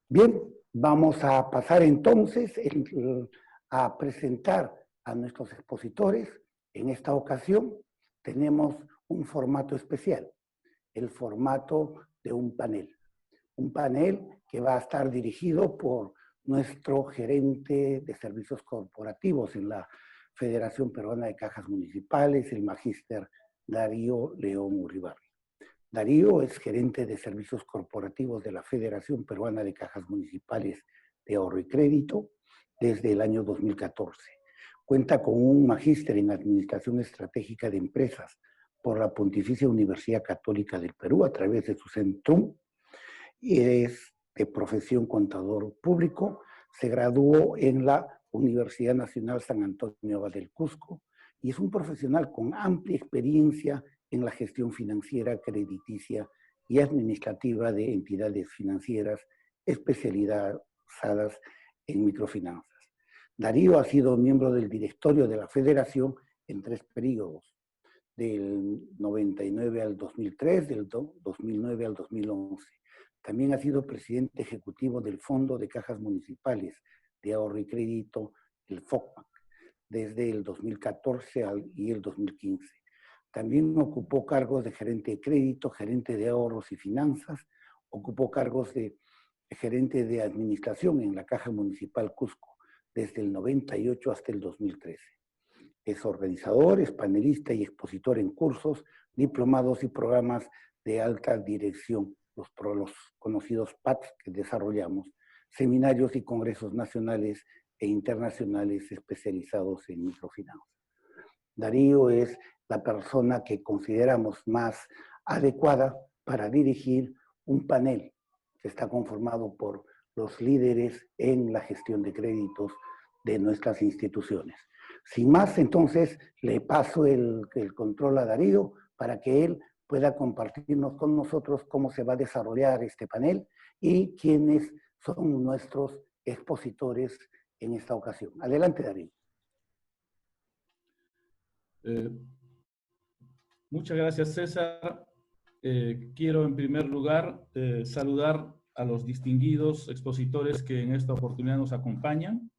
Bien, vamos a pasar entonces a presentar a nuestros expositores. En esta ocasión tenemos un formato especial, el formato de un panel. Un panel que va a estar dirigido por nuestro gerente de servicios corporativos en la Federación Peruana de Cajas Municipales, el magíster Darío León Uribarri. Darío es gerente de servicios corporativos de la Federación Peruana de Cajas Municipales de Ahorro y Crédito desde el año 2014. Cuenta con un magíster en Administración Estratégica de Empresas por la Pontificia Universidad Católica del Perú a través de su Centrum y es de profesión contador público. Se graduó en la Universidad Nacional San Antonio Abad del Cusco y es un profesional con amplia experiencia en la gestión financiera, crediticia y administrativa de entidades financieras especializadas en microfinanzas. Darío ha sido miembro del directorio de la Federación en 3 periodos, del 99 al 2003, del 2009 al 2011. También ha sido presidente ejecutivo del Fondo de Cajas Municipales de Ahorro y Crédito, el FOCMAC, desde el 2014 y el 2015. También ocupó cargos de gerente de crédito, gerente de ahorros y finanzas, ocupó cargos de gerente de administración en la Caja Municipal Cusco, desde el 98 hasta el 2013. Es organizador, es panelista y expositor en cursos, diplomados y programas de alta dirección, los conocidos PATS que desarrollamos, seminarios y congresos nacionales e internacionales especializados en microfinanzas. Darío es la persona que consideramos más adecuada para dirigir un panel que está conformado por los líderes en la gestión de créditos de nuestras instituciones. Sin más, entonces, le paso el control a Darío para que él pueda compartirnos con nosotros cómo se va a desarrollar este panel y quiénes son nuestros expositores en esta ocasión. Adelante, Darío. Muchas gracias, César. Quiero en primer lugar saludar a los distinguidos expositores que en esta oportunidad nos acompañan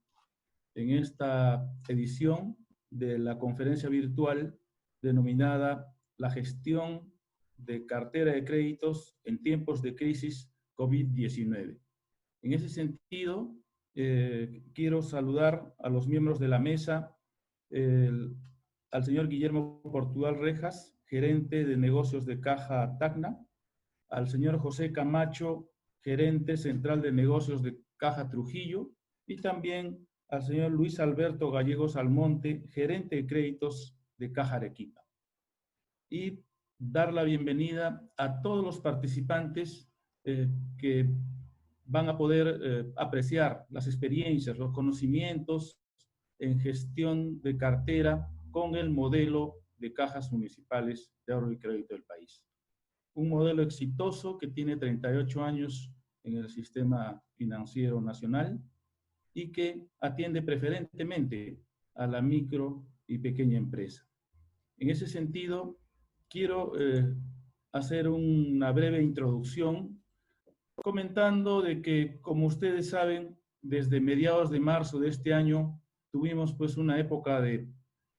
en esta edición de la conferencia virtual denominada La gestión de cartera de créditos en tiempos de crisis COVID-19. En ese sentido, quiero saludar a los miembros de la mesa, al señor Guillermo Portugal Rejas, gerente de negocios de Caja Tacna, al señor José Camacho, gerente central de negocios de Caja Trujillo, y también al señor Luis Alberto Gallegos Almonte, gerente de créditos de Caja Arequipa. Y dar la bienvenida a todos los participantes que van a poder apreciar las experiencias, los conocimientos en gestión de cartera con el modelo de cajas municipales de ahorro y crédito del país. Un modelo exitoso que tiene 38 años en el sistema financiero nacional y que atiende preferentemente a la micro y pequeña empresa. En ese sentido, quiero hacer una breve introducción comentando de que, como ustedes saben, desde mediados de marzo de este año tuvimos pues una época de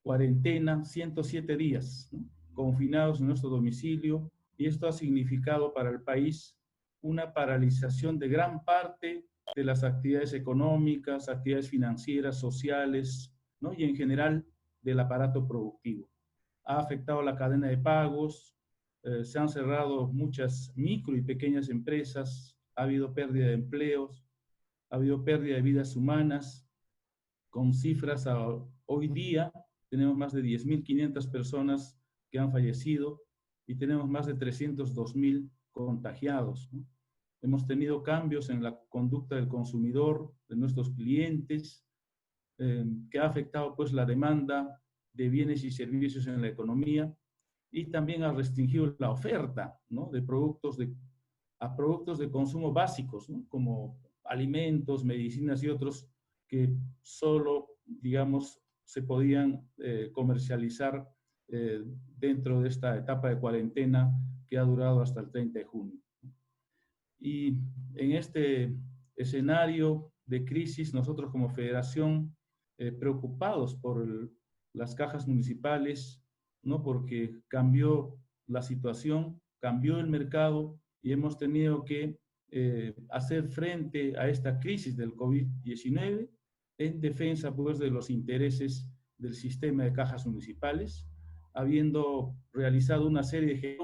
cuarentena, 107 días, ¿no?, confinados en nuestro domicilio, y esto ha significado para el país una paralización de gran parte de las actividades económicas, actividades financieras, sociales, ¿no?, y en general del aparato productivo. Ha afectado la cadena de pagos, se han cerrado muchas micro y pequeñas empresas, ha habido pérdida de empleos, ha habido pérdida de vidas humanas, con cifras hoy día tenemos más de 10.500 personas que han fallecido y tenemos más de 302.000 contagiados, ¿no? Hemos tenido cambios en la conducta del consumidor, de nuestros clientes, que ha afectado pues la demanda de bienes y servicios en la economía, y también ha restringido la oferta, ¿no?, de productos de consumo básicos, ¿no?, como alimentos, medicinas y otros que solo, digamos, se podían comercializar dentro de esta etapa de cuarentena que ha durado hasta el 30 de junio. Y en este escenario de crisis, nosotros como federación, preocupados por las cajas municipales, ¿no? Porque cambió la situación, cambió el mercado y hemos tenido que hacer frente a esta crisis del COVID-19 en defensa, pues, de los intereses del sistema de cajas municipales, habiendo realizado una serie de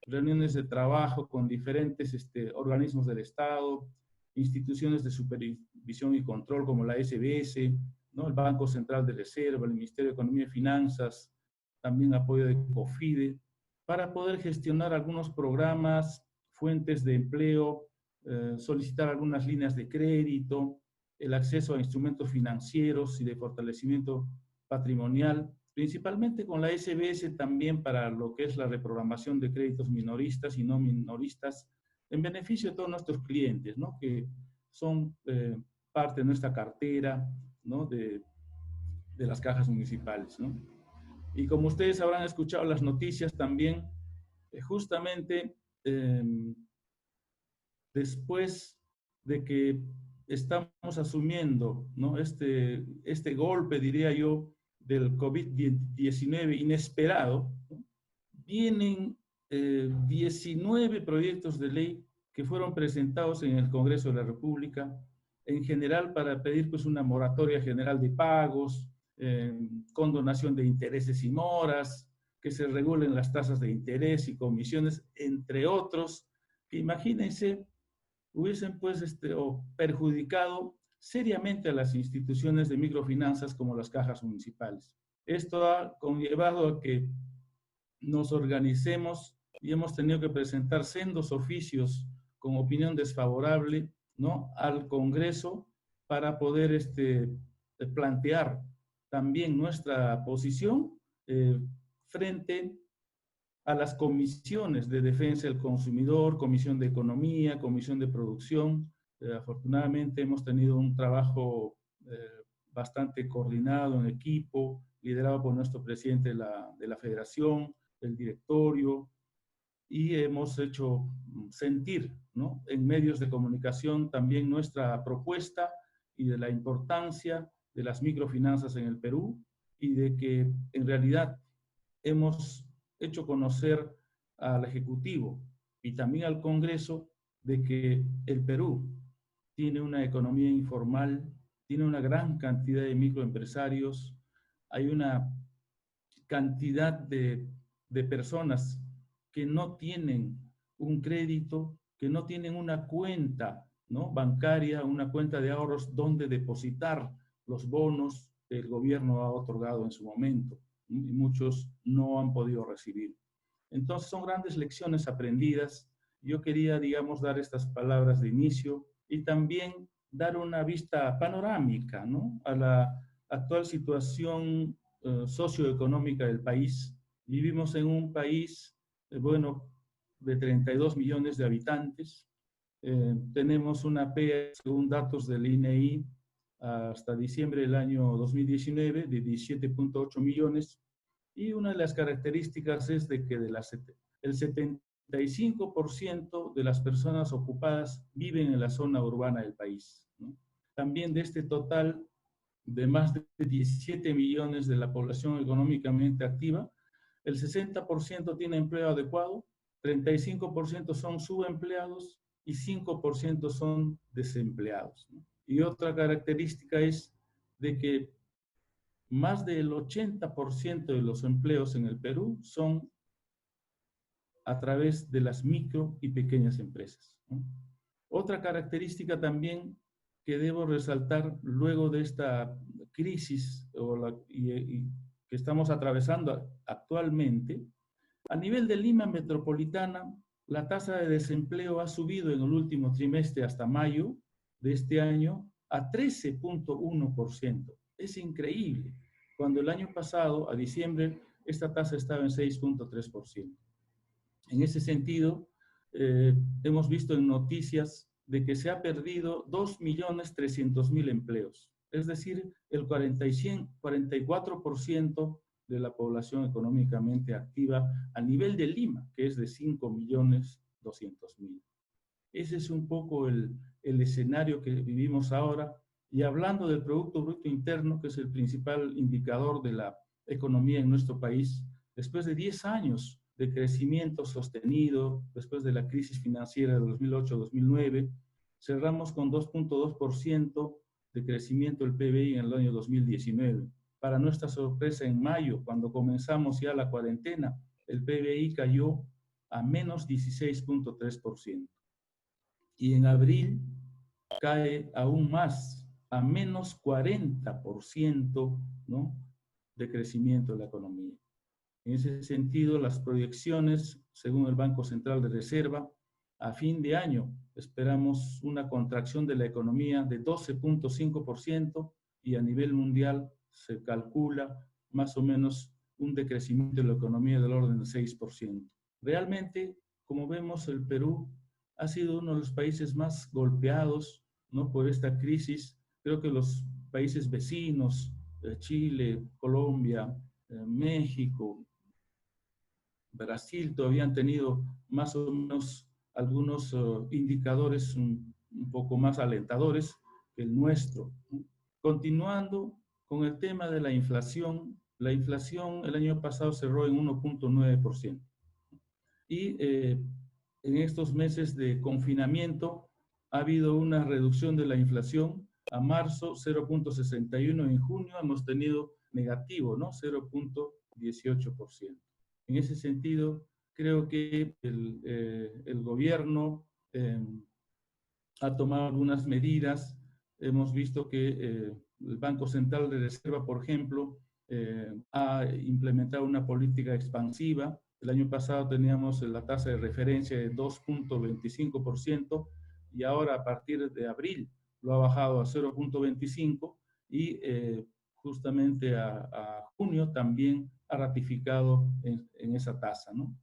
reuniones de trabajo con diferentes organismos del Estado, instituciones de supervisión y control como la SBS, ¿no? El Banco Central de Reserva, el Ministerio de Economía y Finanzas, también apoyo de COFIDE, para poder gestionar algunos programas, fuentes de empleo, solicitar algunas líneas de crédito, el acceso a instrumentos financieros y de fortalecimiento patrimonial, principalmente con la SBS también para lo que es la reprogramación de créditos minoristas y no minoristas, en beneficio de todos nuestros clientes, ¿no? Que son parte de nuestra cartera, ¿no? de las cajas municipales, ¿no? Y como ustedes habrán escuchado las noticias también, justamente después de que estamos asumiendo, ¿no? este golpe, diría yo, del COVID-19 inesperado, ¿no? Vienen 19 proyectos de ley que fueron presentados en el Congreso de la República, en general para pedir, pues, una moratoria general de pagos, condonación de intereses y moras, que se regulen las tasas de interés y comisiones, entre otros, que imagínense, hubiesen, pues, o perjudicado seriamente a las instituciones de microfinanzas como las cajas municipales. Esto ha conllevado a que nos organicemos y hemos tenido que presentar sendos oficios con opinión desfavorable, ¿no? al Congreso para poder plantear también nuestra posición frente a las comisiones de defensa del consumidor, Comisión de Economía, Comisión de Producción. Afortunadamente hemos tenido un trabajo bastante coordinado en equipo, liderado por nuestro presidente de la Federación, el directorio, y hemos hecho sentir, ¿no? en medios de comunicación también nuestra propuesta y de la importancia de las microfinanzas en el Perú y de que en realidad hemos hecho conocer al Ejecutivo y también al Congreso de que el Perú tiene una economía informal, tiene una gran cantidad de microempresarios, hay una cantidad de personas que no tienen un crédito, que no tienen una cuenta, ¿no? bancaria, una cuenta de ahorros donde depositar los bonos que el gobierno ha otorgado en su momento, y muchos no han podido recibir. Entonces son grandes lecciones aprendidas. Yo quería, digamos, dar estas palabras de inicio y también dar una vista panorámica, ¿no? a la actual situación socioeconómica del país. Vivimos en un país, bueno, de 32 millones de habitantes. Tenemos una PEA, según datos del INEI, hasta diciembre del año 2019, de 17.8 millones. Y una de las características es de que el 75% de las personas ocupadas viven en la zona urbana del país, ¿no? También de este total de más de 17 millones de la población económicamente activa, el 60% tiene empleo adecuado, 35% son subempleados y 5% son desempleados, ¿no? Y otra característica es de que más del 80% de los empleos en el Perú son a través de las micro y pequeñas empresas, ¿no? Otra característica también que debo resaltar luego de esta crisis que estamos atravesando actualmente, a nivel de Lima metropolitana, la tasa de desempleo ha subido en el último trimestre hasta mayo de este año a 13.1%. Es increíble, cuando el año pasado, a diciembre, esta tasa estaba en 6.3%. En ese sentido, hemos visto en noticias de que se ha perdido 2.300.000 empleos, es decir, el 44% de la población económicamente activa a nivel de Lima, que es de 5.200.000. Ese es un poco el escenario que vivimos ahora. Y hablando del Producto Bruto Interno, que es el principal indicador de la economía en nuestro país, después de 10 años de crecimiento sostenido, después de la crisis financiera de 2008-2009, cerramos con 2.2% de crecimiento del PBI en el año 2019. Para nuestra sorpresa, en mayo, cuando comenzamos ya la cuarentena, el PBI cayó a menos 16.3%. Y en abril cae aún más, a menos 40%, ¿no?, de crecimiento de la economía. En ese sentido, las proyecciones, según el Banco Central de Reserva, a fin de año esperamos una contracción de la economía de 12.5% y a nivel mundial se calcula más o menos un decrecimiento de la economía del orden del 6%. Realmente, como vemos, el Perú ha sido uno de los países más golpeados, ¿no?, por esta crisis. Creo que los países vecinos, Chile, Colombia, México, Brasil, todavía han tenido más o menos algunos indicadores un poco más alentadores que el nuestro. Continuando con el tema de la inflación el año pasado cerró en 1.9%. Y en estos meses de confinamiento ha habido una reducción de la inflación. A marzo 0.61, en junio hemos tenido negativo, ¿no?, 0.18%. En ese sentido, creo que el gobierno ha tomado algunas medidas. Hemos visto que el Banco Central de Reserva, por ejemplo, ha implementado una política expansiva. El año pasado teníamos la tasa de referencia de 2.25% y ahora a partir de abril lo ha bajado a 0.25 y justamente a junio también ha ratificado en esa tasa, ¿no?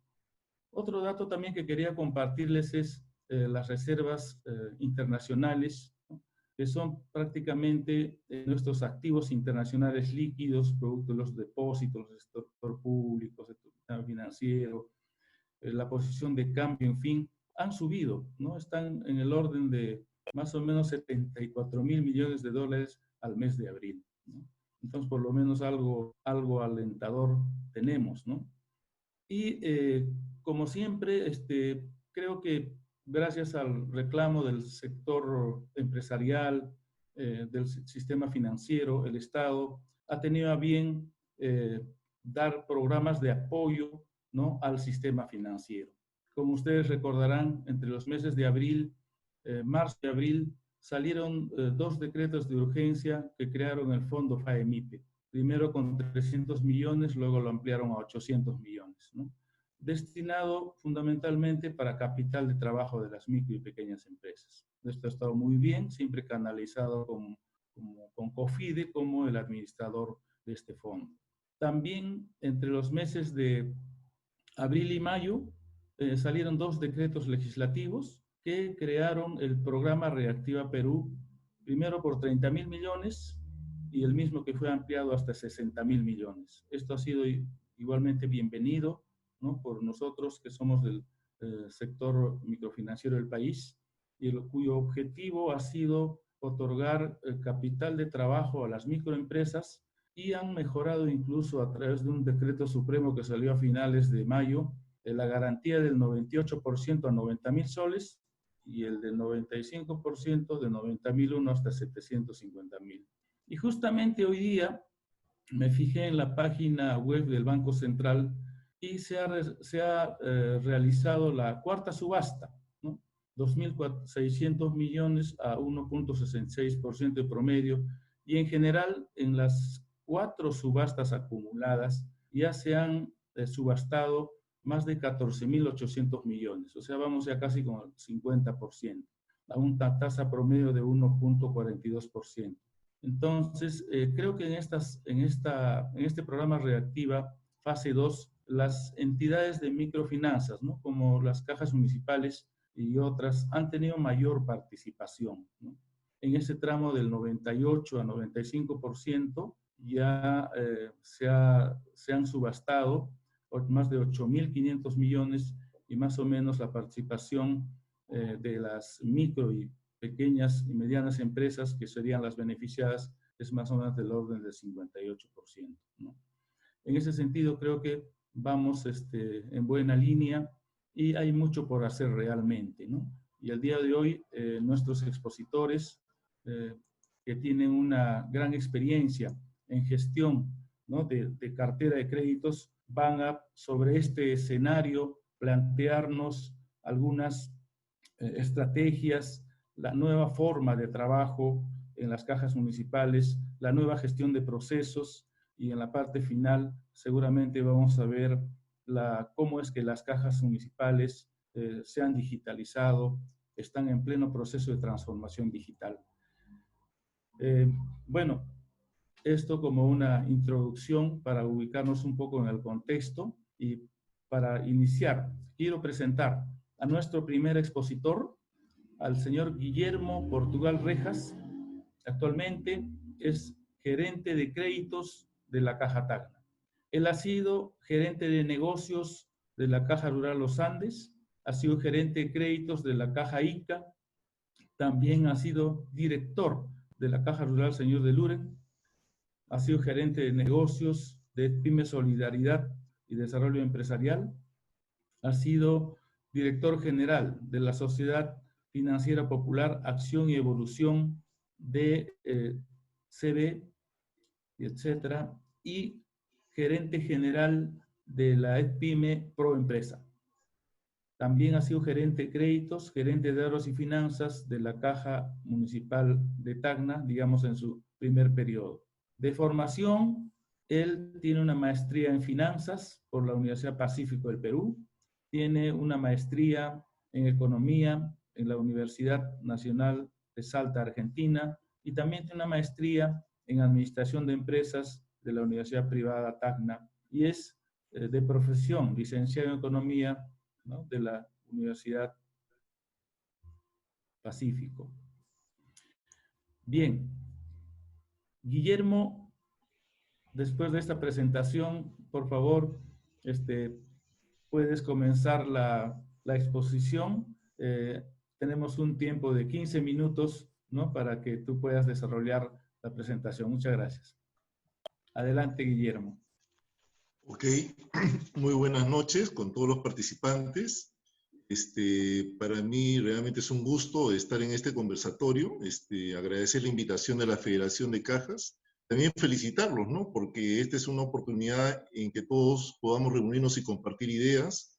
Otro dato también que quería compartirles es las reservas internacionales, ¿no?, que son prácticamente nuestros activos internacionales líquidos, producto de los depósitos del sector público, sector financiero, la posición de cambio, en fin, han subido, ¿no? Están en el orden de más o menos 74.000 millones de dólares al mes de abril, ¿no? Entonces, por lo menos algo alentador tenemos, ¿no? Y como siempre, creo que gracias al reclamo del sector empresarial, del sistema financiero, el Estado ha tenido a bien dar programas de apoyo, ¿no?, al sistema financiero. Como ustedes recordarán, entre los meses de abril, marzo y abril, salieron dos decretos de urgencia que crearon el fondo FAEMIPE. Primero con 300 millones, luego lo ampliaron a 800 millones, ¿no?, destinado fundamentalmente para capital de trabajo de las micro y pequeñas empresas. Esto ha estado muy bien, siempre canalizado con COFIDE como el administrador de este fondo. También entre los meses de abril y mayo salieron dos decretos legislativos que crearon el programa Reactiva Perú, primero por 30.000 millones y el mismo que fue ampliado hasta 60.000 millones. Esto ha sido igualmente bienvenido, ¿no?, por nosotros que somos del sector microfinanciero del país, y cuyo objetivo ha sido otorgar capital de trabajo a las microempresas, y han mejorado incluso a través de un decreto supremo que salió a finales de mayo, la garantía del 98% a 90.000 soles y el del 95% de 90.001 hasta 750.000. Y justamente hoy día me fijé en la página web del Banco Central y se ha realizado la cuarta subasta, ¿no?, 2.600 millones a 1.66% de promedio, y en general en las 4 subastas acumuladas ya se han subastado más de 14.800 millones, o sea, vamos ya casi con el 50%, a una tasa promedio de 1.42%. Entonces, creo que en este programa Reactiva, fase 2, las entidades de microfinanzas, ¿no?, como las cajas municipales y otras, han tenido mayor participación, ¿no? En ese tramo del 98 a 95% ya se han subastado más de 8.500 millones, y más o menos la participación de las micro y pequeñas y medianas empresas que serían las beneficiadas es más o menos del orden del 58%, ¿no? En ese sentido, creo que vamos en buena línea y hay mucho por hacer realmente, ¿no? Y el día de hoy, nuestros expositores, que tienen una gran experiencia en gestión, ¿no?, de cartera de créditos, van a, sobre este escenario, plantearnos algunas estrategias, la nueva forma de trabajo en las cajas municipales, la nueva gestión de procesos, y en la parte final seguramente vamos a ver cómo es que las cajas municipales se han digitalizado, están en pleno proceso de transformación digital. Bueno, esto como una introducción para ubicarnos un poco en el contexto, y para iniciar quiero presentar a nuestro primer expositor, al señor Guillermo Portugal Rejas. Actualmente es gerente de créditos de la Caja Tacna. Él ha sido gerente de negocios de la Caja Rural Los Andes, ha sido gerente de créditos de la Caja Ica, también ha sido director de la Caja Rural Señor de Luren, ha sido gerente de negocios de Pyme Solidaridad y Desarrollo Empresarial, ha sido director general de la Sociedad Financiera Popular Acción y Evolución de CB, etcétera, y gerente general de la EdPyme Proempresa. También ha sido gerente de créditos, gerente de ahorros y finanzas de la Caja Municipal de Tacna, digamos en su primer periodo. De formación, él tiene una maestría en finanzas por la Universidad Pacífico del Perú, tiene una maestría en economía en la Universidad Nacional de Salta, Argentina, y también tiene una maestría en administración de empresas de la Universidad Privada Tacna, y es de profesión licenciado en economía, ¿no?, de la Universidad Pacífico. Bien, Guillermo, después de esta presentación, por favor, puedes comenzar la exposición. Tenemos un tiempo de 15 minutos, ¿no?, para que tú puedas desarrollar la presentación. Muchas gracias. Adelante, Guillermo. Ok, muy buenas noches con todos los participantes. Para mí realmente es un gusto estar en este conversatorio, agradecer la invitación de la Federación de Cajas, también felicitarlos, ¿no?, porque esta es una oportunidad en que todos podamos reunirnos y compartir ideas,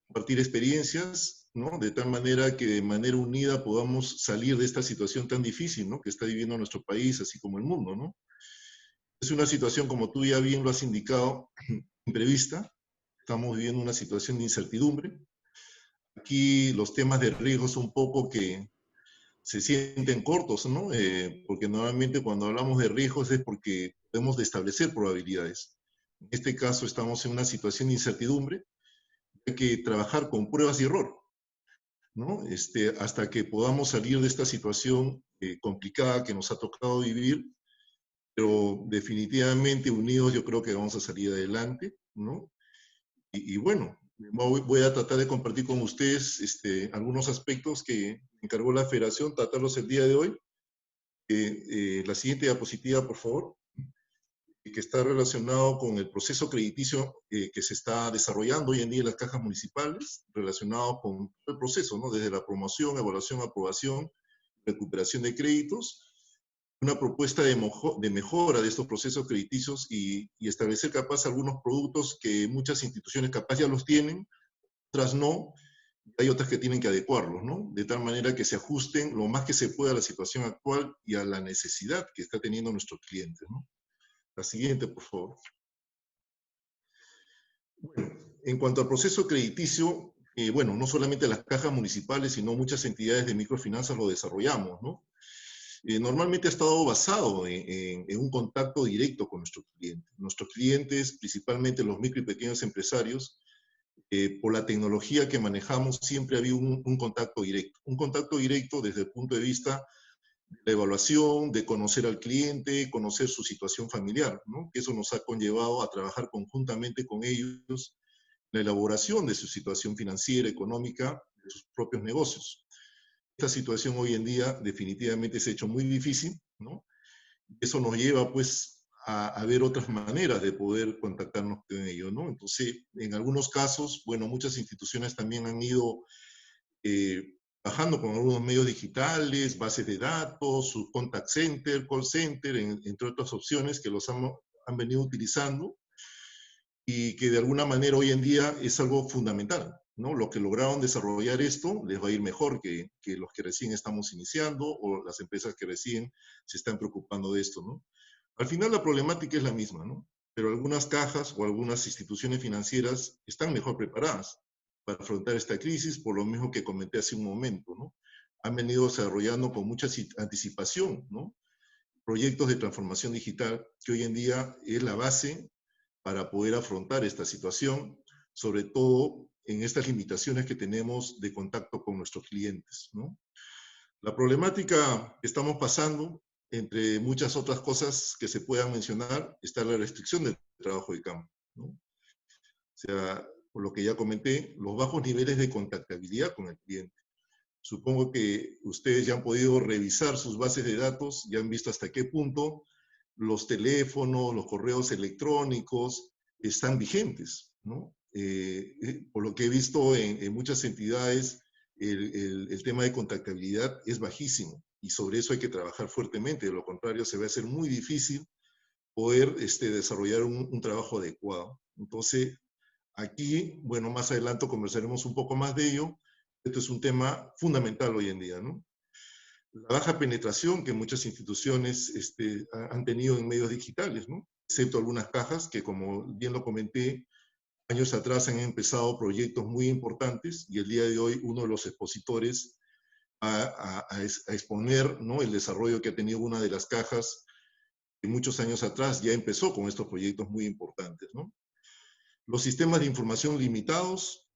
compartir experiencias, ¿no?, de tal manera que de manera unida podamos salir de esta situación tan difícil, ¿no?, que está viviendo nuestro país, así como el mundo, ¿no? Es una situación, como tú ya bien lo has indicado, imprevista. Estamos viviendo una situación de incertidumbre. Aquí los temas de riesgo son un poco que se sienten cortos, ¿no? Porque normalmente cuando hablamos de riesgos es porque podemos establecer probabilidades. En este caso estamos en una situación de incertidumbre. Hay que trabajar con pruebas y error, ¿no? Hasta que podamos salir de esta situación complicada que nos ha tocado vivir, pero definitivamente unidos yo creo que vamos a salir adelante, ¿no? Y bueno, voy a tratar de compartir con ustedes algunos aspectos que me encargó la Federación, tratarlos el día de hoy. La siguiente diapositiva, por favor, que está relacionado con el proceso crediticio que se está desarrollando hoy en día en las cajas municipales, relacionado con el proceso, ¿no?, desde la promoción, evaluación, aprobación, recuperación de créditos, una propuesta de mejora de estos procesos crediticios y establecer capaz algunos productos que muchas instituciones capaz ya los tienen, otras no, hay otras que tienen que adecuarlos, ¿no?, de tal manera que se ajusten lo más que se pueda a la situación actual y a la necesidad que está teniendo nuestros clientes, ¿no? La siguiente, por favor. Bueno, en cuanto al proceso crediticio, bueno, no solamente las cajas municipales, sino muchas entidades de microfinanzas lo desarrollamos, ¿no? Normalmente ha estado basado en un contacto directo con nuestros clientes. Nuestros clientes, principalmente los micro y pequeños empresarios, por la tecnología que manejamos, siempre ha habido un contacto directo desde el punto de vista de la evaluación, de conocer al cliente, conocer su situación familiar, ¿no? Que eso nos ha conllevado a trabajar conjuntamente con ellos la elaboración de su situación financiera, económica, sus propios negocios. Esta situación hoy en día definitivamente se ha hecho muy difícil, ¿no? Eso nos lleva, pues, a ver otras maneras de poder contactarnos con ellos, ¿no? Entonces, en algunos casos, bueno, muchas instituciones también han ido trabajando con algunos medios digitales, bases de datos, su contact center, call center, entre otras opciones que los han venido utilizando y que de alguna manera hoy en día es algo fundamental, ¿no? Los que lograron desarrollar esto les va a ir mejor que los que recién estamos iniciando o las empresas que recién se están preocupando de esto, ¿no? Al final la problemática es la misma, ¿no? Pero algunas cajas o algunas instituciones financieras están mejor preparadas para afrontar esta crisis, por lo mismo que comenté hace un momento, ¿no? Han venido desarrollando con mucha anticipación, ¿no? Proyectos de transformación digital que hoy en día es la base para poder afrontar esta situación, sobre todo en estas limitaciones que tenemos de contacto con nuestros clientes, ¿no? La problemática que estamos pasando, entre muchas otras cosas que se puedan mencionar, está la restricción del trabajo de campo, ¿no? O sea, por lo que ya comenté, los bajos niveles de contactabilidad con el cliente. Supongo que ustedes ya han podido revisar sus bases de datos, ya han visto hasta qué punto los teléfonos, los correos electrónicos están vigentes, ¿no? Por lo que he visto en muchas entidades, el tema de contactabilidad es bajísimo y sobre eso hay que trabajar fuertemente, de lo contrario se va a hacer muy difícil poder desarrollar un trabajo adecuado. Entonces, aquí, bueno, más adelante conversaremos un poco más de ello. Esto es un tema fundamental hoy en día, ¿no? La baja penetración que muchas instituciones han tenido en medios digitales, ¿no? Excepto algunas cajas que, como bien lo comenté, años atrás han empezado proyectos muy importantes y el día de hoy uno de los expositores a exponer, ¿no?, el desarrollo que ha tenido una de las cajas que muchos años atrás ya empezó con estos proyectos muy importantes, ¿no? Los sistemas de información limitados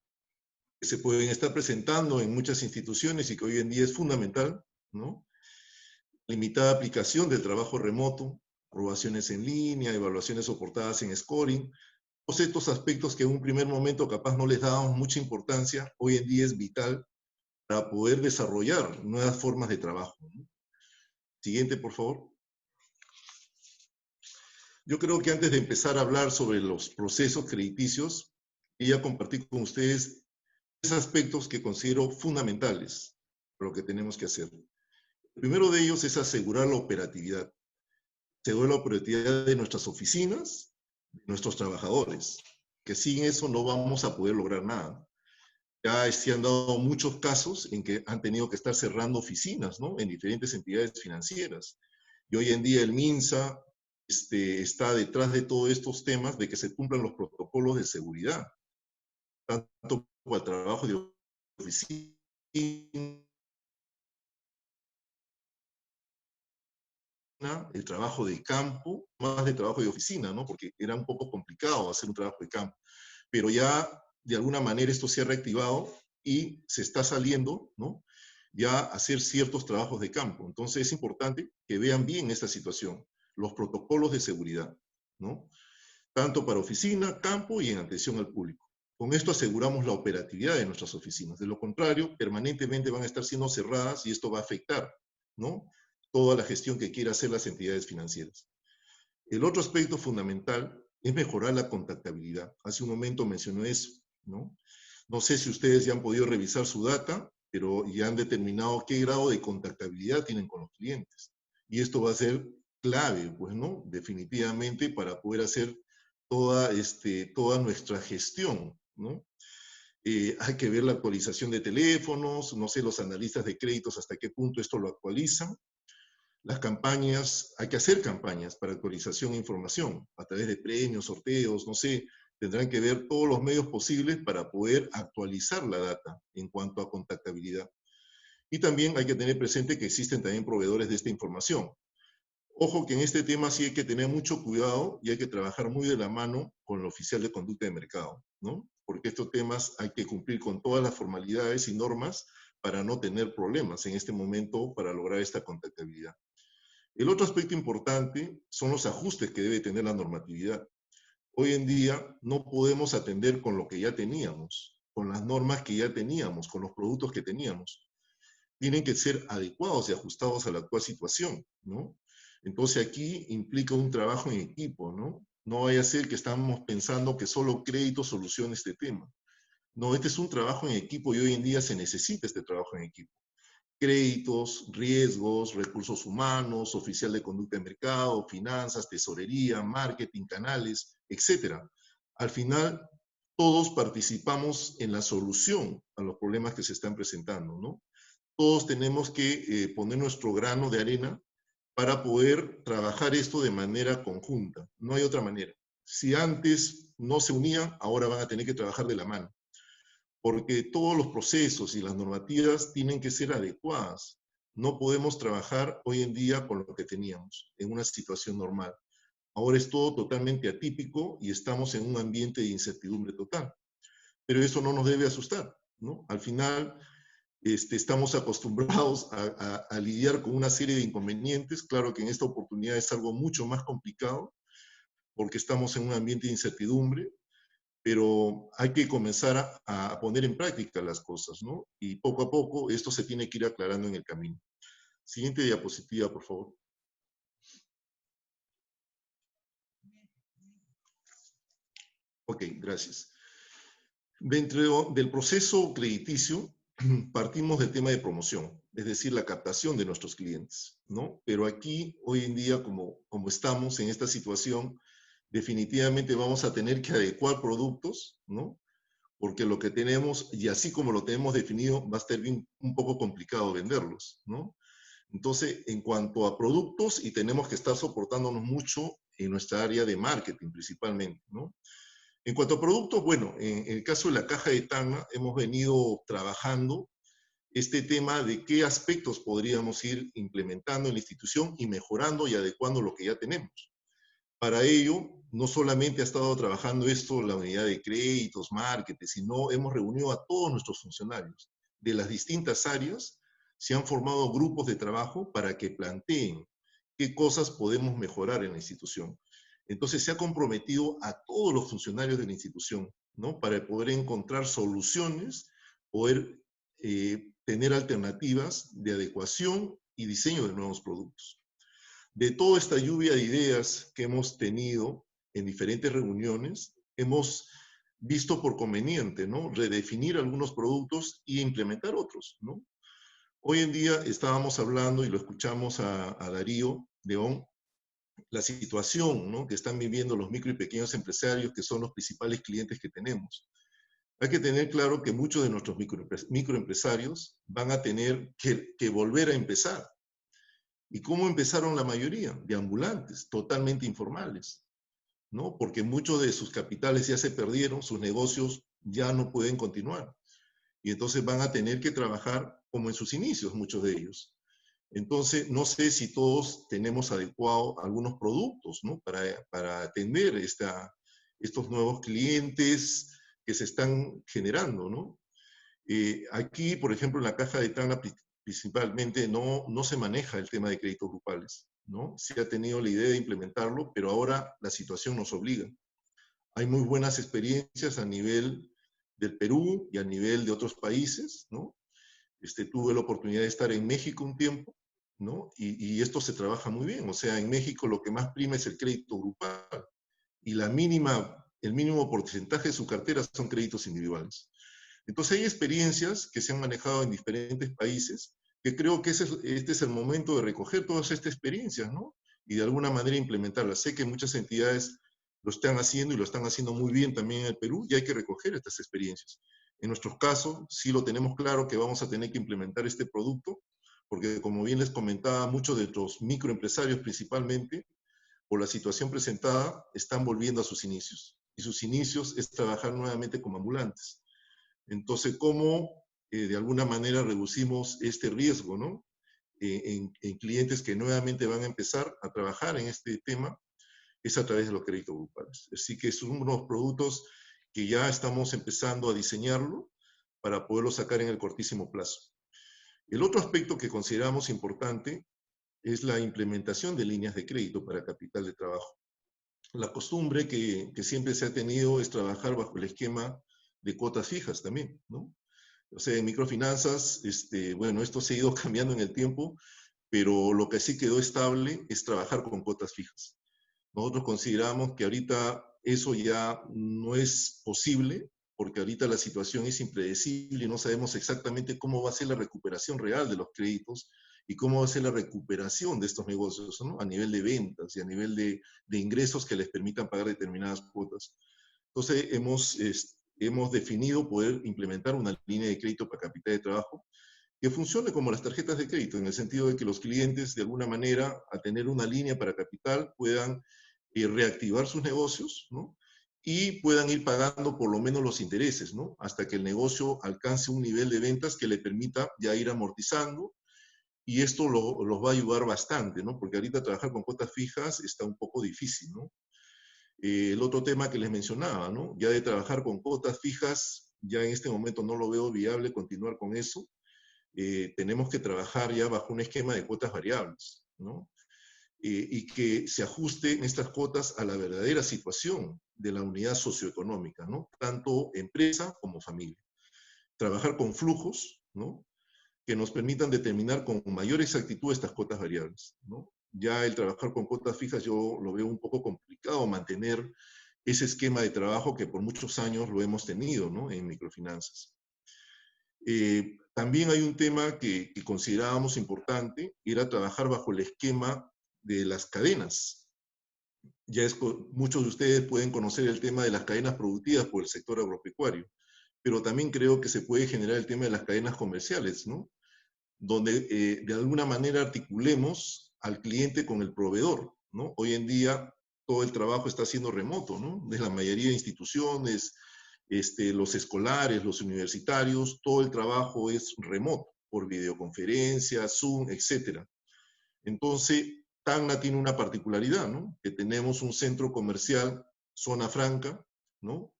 que se pueden estar presentando en muchas instituciones y que hoy en día es fundamental, ¿no? Limitada aplicación del trabajo remoto, aprobaciones en línea, evaluaciones soportadas en scoring. Todos estos aspectos que en un primer momento capaz no les dábamos mucha importancia, hoy en día es vital para poder desarrollar nuevas formas de trabajo, ¿no? Siguiente, por favor. Yo creo que antes de empezar a hablar sobre los procesos crediticios, quería compartir con ustedes 3 aspectos que considero fundamentales para lo que tenemos que hacer. El primero de ellos es asegurar la operatividad. Asegurar la operatividad de nuestras oficinas, de nuestros trabajadores, que sin eso no vamos a poder lograr nada. Ya se han dado muchos casos en que han tenido que estar cerrando oficinas, ¿no?, en diferentes entidades financieras. Y hoy en día el MINSA está detrás de todos estos temas de que se cumplan los protocolos de seguridad, tanto para el trabajo de oficina, el trabajo de campo, más de trabajo de oficina, ¿no?, porque era un poco complicado hacer un trabajo de campo. Pero ya, de alguna manera, esto se ha reactivado y se está saliendo, ¿no?, ya a hacer ciertos trabajos de campo. Entonces, es importante que vean bien esta situación, los protocolos de seguridad, ¿no?, tanto para oficina, campo y en atención al público. Con esto aseguramos la operatividad de nuestras oficinas. De lo contrario, permanentemente van a estar siendo cerradas y esto va a afectar, ¿no?, toda la gestión que quieran hacer las entidades financieras. El otro aspecto fundamental es mejorar la contactabilidad. Hace un momento mencioné eso, ¿no? No sé si ustedes ya han podido revisar su data, pero ya han determinado qué grado de contactabilidad tienen con los clientes. Y esto va a ser clave, pues, ¿no?, definitivamente para poder hacer toda nuestra gestión, ¿no? Hay que ver la actualización de teléfonos, no sé, los analistas de créditos hasta qué punto esto lo actualizan. Las campañas, hay que hacer campañas para actualización e información, a través de premios, sorteos, no sé, tendrán que ver todos los medios posibles para poder actualizar la data en cuanto a contactabilidad. Y también hay que tener presente que existen también proveedores de esta información. Ojo que en este tema sí hay que tener mucho cuidado y hay que trabajar muy de la mano con el oficial de conducta de mercado, ¿no? Porque estos temas hay que cumplir con todas las formalidades y normas para no tener problemas en este momento para lograr esta contactabilidad. El otro aspecto importante son los ajustes que debe tener la normatividad. Hoy en día no podemos atender con lo que ya teníamos. con las normas que ya teníamos, con los productos que teníamos. Tienen que ser adecuados y ajustados a la actual situación, ¿no? Entonces aquí implica un trabajo en equipo, ¿no? No vaya a ser que estamos pensando que solo crédito solucione este tema. No, este es un trabajo en equipo y hoy en día se necesita este trabajo en equipo. Créditos, riesgos, recursos humanos, oficial de conducta de mercado, finanzas, tesorería, marketing, canales, etc. Al final, todos participamos en la solución a los problemas que se están presentando, ¿no? Todos tenemos que poner nuestro grano de arena para poder trabajar esto de manera conjunta. No hay otra manera. Si antes no se unían, ahora van a tener que trabajar de la mano. Porque todos los procesos y las normativas tienen que ser adecuadas. No podemos trabajar hoy en día con lo que teníamos, en una situación normal. Ahora es todo totalmente atípico y estamos en un ambiente de incertidumbre total. Pero eso no nos debe asustar, ¿no? Al final, estamos acostumbrados a lidiar con una serie de inconvenientes. Claro que en esta oportunidad es algo mucho más complicado, porque estamos en un ambiente de incertidumbre, pero hay que comenzar a poner en práctica las cosas, ¿no? Y poco a poco esto se tiene que ir aclarando en el camino. Siguiente diapositiva, por favor. Ok, gracias. Dentro del proceso crediticio, partimos del tema de promoción, es decir, la captación de nuestros clientes, ¿no? Pero aquí, hoy en día, como estamos en esta situación, definitivamente vamos a tener que adecuar productos, ¿no? Porque lo que tenemos, y así como lo tenemos definido, va a estar bien, un poco complicado venderlos, ¿no? Entonces, en cuanto a productos, y tenemos que estar soportándonos mucho en nuestra área de marketing principalmente, ¿no? En cuanto a productos, bueno, en el caso de la caja de Tacna, hemos venido trabajando este tema de qué aspectos podríamos ir implementando en la institución y mejorando y adecuando lo que ya tenemos. Para ello, no solamente ha estado trabajando esto la unidad de créditos, marketing, sino hemos reunido a todos nuestros funcionarios de las distintas áreas, se han formado grupos de trabajo para que planteen qué cosas podemos mejorar en la institución. Entonces se ha comprometido a todos los funcionarios de la institución, ¿no? Para poder encontrar soluciones, poder tener alternativas de adecuación y diseño de nuevos productos. De toda esta lluvia de ideas que hemos tenido en diferentes reuniones, hemos visto por conveniente, ¿no? Redefinir algunos productos y implementar otros, ¿no? Hoy en día estábamos hablando y lo escuchamos a Darío León, la situación, ¿no? Que están viviendo los micro y pequeños empresarios, que son los principales clientes que tenemos. Hay que tener claro que muchos de nuestros microempresarios van a tener que volver a empezar. ¿Y cómo empezaron la mayoría? De ambulantes, totalmente informales, ¿no? Porque muchos de sus capitales ya se perdieron, sus negocios ya no pueden continuar. Y entonces van a tener que trabajar como en sus inicios, muchos de ellos. Entonces, no sé si todos tenemos adecuado algunos productos, ¿no? Para atender estos nuevos clientes que se están generando, ¿no? Aquí, por ejemplo, en la caja de Tacna principalmente no se maneja el tema de créditos grupales, ¿no? Se ha tenido la idea de implementarlo, pero ahora la situación nos obliga. Hay muy buenas experiencias a nivel del Perú y a nivel de otros países, ¿no? Tuve la oportunidad de estar en México un tiempo, ¿no? Y esto se trabaja muy bien. O sea, en México lo que más prima es el crédito grupal y el mínimo porcentaje de su cartera son créditos individuales. Entonces hay experiencias que se han manejado en diferentes países que creo que este es el momento de recoger todas estas experiencias, ¿no? Y de alguna manera implementarlas. Sé que muchas entidades lo están haciendo y lo están haciendo muy bien también en el Perú y hay que recoger estas experiencias. En nuestros casos, sí lo tenemos claro que vamos a tener que implementar este producto, porque como bien les comentaba, muchos de los microempresarios principalmente, por la situación presentada, están volviendo a sus inicios. Y sus inicios es trabajar nuevamente como ambulantes. Entonces, ¿cómo de alguna manera reducimos este riesgo, ¿no? En clientes que nuevamente van a empezar a trabajar en este tema, es a través de los créditos grupales. Así que son unos productos que ya estamos empezando a diseñarlo para poderlo sacar en el cortísimo plazo. El otro aspecto que consideramos importante es la implementación de líneas de crédito para capital de trabajo. La costumbre que siempre se ha tenido es trabajar bajo el esquema de cuotas fijas también, ¿no? O sea, en microfinanzas, bueno, esto se ha ido cambiando en el tiempo, pero lo que sí quedó estable es trabajar con cuotas fijas. Nosotros consideramos que ahorita eso ya no es posible, porque ahorita la situación es impredecible y no sabemos exactamente cómo va a ser la recuperación real de los créditos y cómo va a ser la recuperación de estos negocios, ¿no? A nivel de ventas y a nivel de ingresos que les permitan pagar determinadas cuotas. Entonces, hemos definido poder implementar una línea de crédito para capital de trabajo que funcione como las tarjetas de crédito, en el sentido de que los clientes, de alguna manera, a tener una línea para capital, puedan reactivar sus negocios, ¿no? Y puedan ir pagando por lo menos los intereses, ¿no? Hasta que el negocio alcance un nivel de ventas que le permita ya ir amortizando, y esto los va a ayudar bastante, ¿no? Porque ahorita trabajar con cuotas fijas está un poco difícil, ¿no? El otro tema que les mencionaba, ¿no? Ya de trabajar con cuotas fijas, ya en este momento no lo veo viable continuar con eso. Tenemos que trabajar ya bajo un esquema de cuotas variables, ¿no? Y que se ajusten estas cuotas a la verdadera situación de la unidad socioeconómica, ¿no? Tanto empresa como familia. Trabajar con flujos, ¿no? Que nos permitan determinar con mayor exactitud estas cuotas variables, ¿no? Ya el trabajar con cuotas fijas yo lo veo un poco complicado, mantener ese esquema de trabajo que por muchos años lo hemos tenido, ¿no? En microfinanzas. También hay un tema que considerábamos importante, era trabajar bajo el esquema de las cadenas. Muchos de ustedes pueden conocer el tema de las cadenas productivas por el sector agropecuario, pero también creo que se puede generar el tema de las cadenas comerciales, ¿no? Donde de alguna manera articulemos al cliente con el proveedor, ¿no? Hoy en día todo el trabajo está siendo remoto, ¿no? De la mayoría de instituciones, los escolares, los universitarios, todo el trabajo es remoto, por videoconferencia, Zoom, etc. Entonces, Tacna tiene una particularidad, ¿no? Que tenemos un centro comercial, zona franca, ¿no?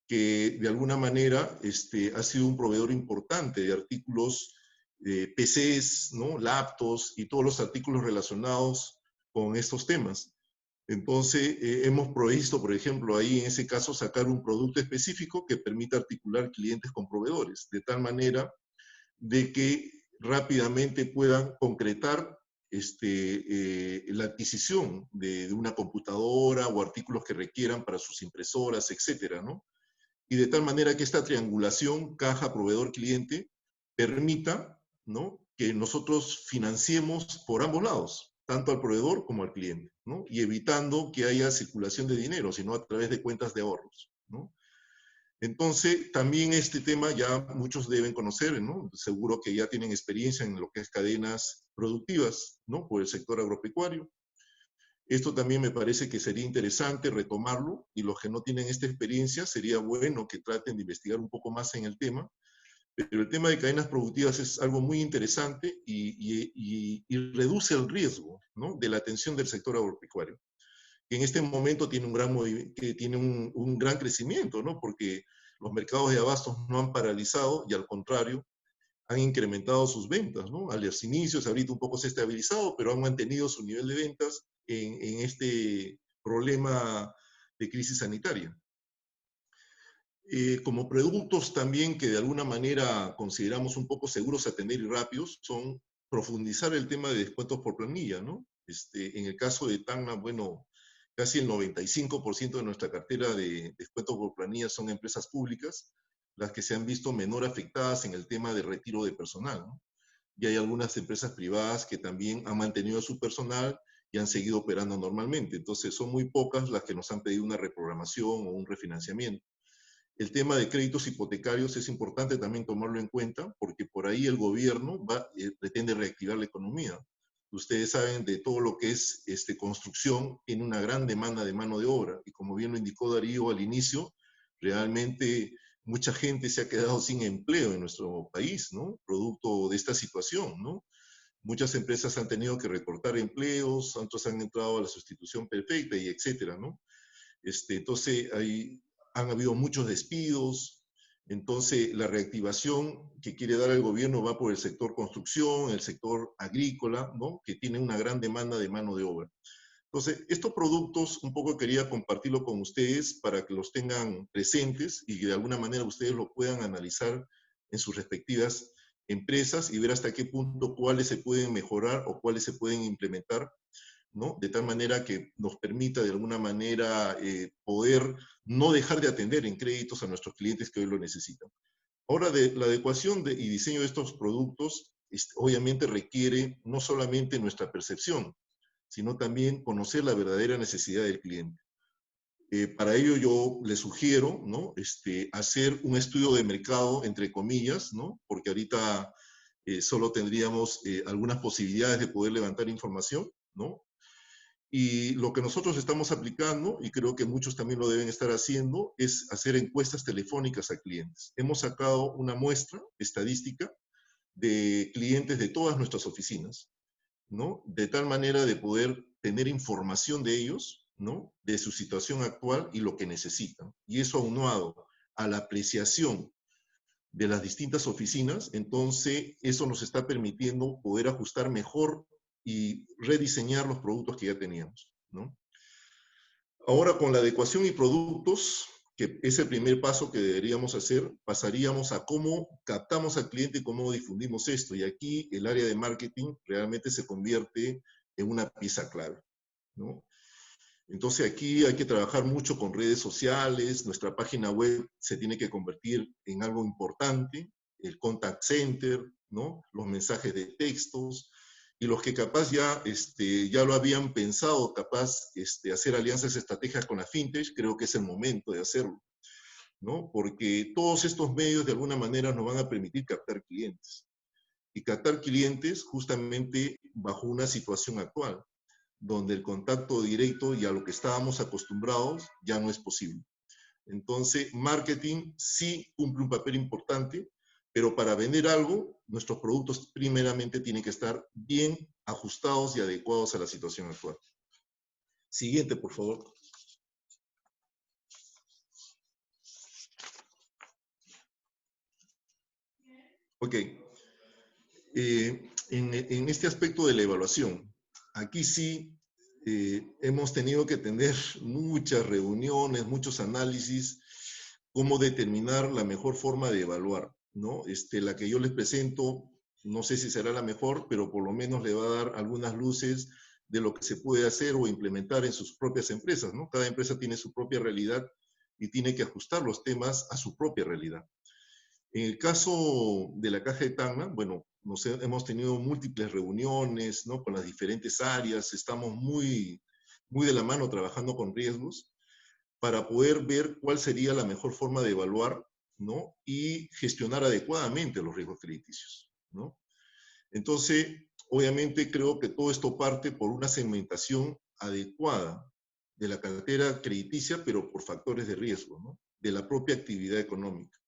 Que de alguna manera ha sido un proveedor importante de artículos, PCs, ¿no? Laptops y todos los artículos relacionados con estos temas. Entonces, hemos provisto, por ejemplo, ahí en ese caso, sacar un producto específico que permita articular clientes con proveedores, de tal manera de que rápidamente puedan concretar la adquisición de una computadora o artículos que requieran para sus impresoras, etcétera, ¿no? Y de tal manera que esta triangulación caja, proveedor, cliente permita, ¿no? Que nosotros financiemos por ambos lados, tanto al proveedor como al cliente, ¿no? Y evitando que haya circulación de dinero, sino a través de cuentas de ahorros, ¿no? Entonces, también este tema ya muchos deben conocer, ¿no? Seguro que ya tienen experiencia en lo que es cadenas productivas, ¿no? Por el sector agropecuario. Esto también me parece que sería interesante retomarlo, y los que no tienen esta experiencia sería bueno que traten de investigar un poco más en el tema. Pero el tema de cadenas productivas es algo muy interesante y reduce el riesgo, ¿no? De la atención del sector agropecuario, que en este momento tiene un gran crecimiento, ¿no? Porque los mercados de abastos no han paralizado y al contrario, han incrementado sus ventas, ¿no? A los inicios, ahorita un poco se ha estabilizado, pero han mantenido su nivel de ventas en este problema de crisis sanitaria. Como productos también que de alguna manera consideramos un poco seguros a tener y rápidos, son profundizar el tema de descuentos por planilla, ¿no? En el caso de Tacna, bueno, casi el 95% de nuestra cartera de descuentos por planilla son empresas públicas, las que se han visto menor afectadas en el tema de retiro de personal, ¿no? Y hay algunas empresas privadas que también han mantenido su personal y han seguido operando normalmente. Entonces son muy pocas las que nos han pedido una reprogramación o un refinanciamiento. El tema de créditos hipotecarios es importante también tomarlo en cuenta, porque por ahí el gobierno pretende reactivar la economía. Ustedes saben de todo lo que es construcción, tiene una gran demanda de mano de obra, y como bien lo indicó Darío al inicio, realmente mucha gente se ha quedado sin empleo en nuestro país, ¿no? Producto de esta situación, ¿no? Muchas empresas han tenido que recortar empleos, otros han entrado a la sustitución perfecta y etcétera, ¿no? Entonces han habido muchos despidos. Entonces la reactivación que quiere dar el gobierno va por el sector construcción, el sector agrícola, ¿no? Que tiene una gran demanda de mano de obra. Entonces, estos productos un poco quería compartirlo con ustedes para que los tengan presentes y que de alguna manera ustedes lo puedan analizar en sus respectivas empresas y ver hasta qué punto cuáles se pueden mejorar o cuáles se pueden implementar, ¿no? De tal manera que nos permita de alguna manera poder no dejar de atender en créditos a nuestros clientes que hoy lo necesitan. Ahora, la adecuación y diseño de estos productos obviamente requiere no solamente nuestra percepción, sino también conocer la verdadera necesidad del cliente. Para ello yo les sugiero, ¿no? Hacer un estudio de mercado, entre comillas, ¿no? Porque ahorita solo tendríamos algunas posibilidades de poder levantar información, ¿no? Y lo que nosotros estamos aplicando, y creo que muchos también lo deben estar haciendo, es hacer encuestas telefónicas a clientes. Hemos sacado una muestra estadística de clientes de todas nuestras oficinas, ¿no? De tal manera de poder tener información de ellos, ¿no? De su situación actual y lo que necesitan. Y eso aunado a la apreciación de las distintas oficinas, entonces eso nos está permitiendo poder ajustar mejor y rediseñar los productos que ya teníamos, ¿no? Ahora, con la adecuación y productos, que es el primer paso que deberíamos hacer, pasaríamos a cómo captamos al cliente y cómo difundimos esto. Y aquí el área de marketing realmente se convierte en una pieza clave, ¿no? Entonces aquí hay que trabajar mucho con redes sociales, nuestra página web se tiene que convertir en algo importante, el contact center, ¿no? Los mensajes de textos, y los que capaz ya lo habían pensado, capaz hacer alianzas estratégicas con la fintech, creo que es el momento de hacerlo, ¿no? Porque todos estos medios de alguna manera nos van a permitir captar clientes. Y captar clientes justamente bajo una situación actual, donde el contacto directo y a lo que estábamos acostumbrados ya no es posible. Entonces, marketing sí cumple un papel importante, pero para vender algo, nuestros productos primeramente tienen que estar bien ajustados y adecuados a la situación actual. Siguiente, por favor. Ok. En este aspecto de la evaluación, aquí sí hemos tenido que tener muchas reuniones, muchos análisis, cómo determinar la mejor forma de evaluar, ¿no? La que yo les presento, no sé si será la mejor, pero por lo menos le va a dar algunas luces de lo que se puede hacer o implementar en sus propias empresas, ¿no? Cada empresa tiene su propia realidad y tiene que ajustar los temas a su propia realidad. En el caso de la Caja de Tacna, bueno, hemos tenido múltiples reuniones, ¿no? Con las diferentes áreas, estamos muy de la mano trabajando con riesgos para poder ver cuál sería la mejor forma de evaluar, ¿no? Y gestionar adecuadamente los riesgos crediticios, ¿no? Entonces, obviamente creo que todo esto parte por una segmentación adecuada de la cartera crediticia, pero por factores de riesgo, ¿no? De la propia actividad económica,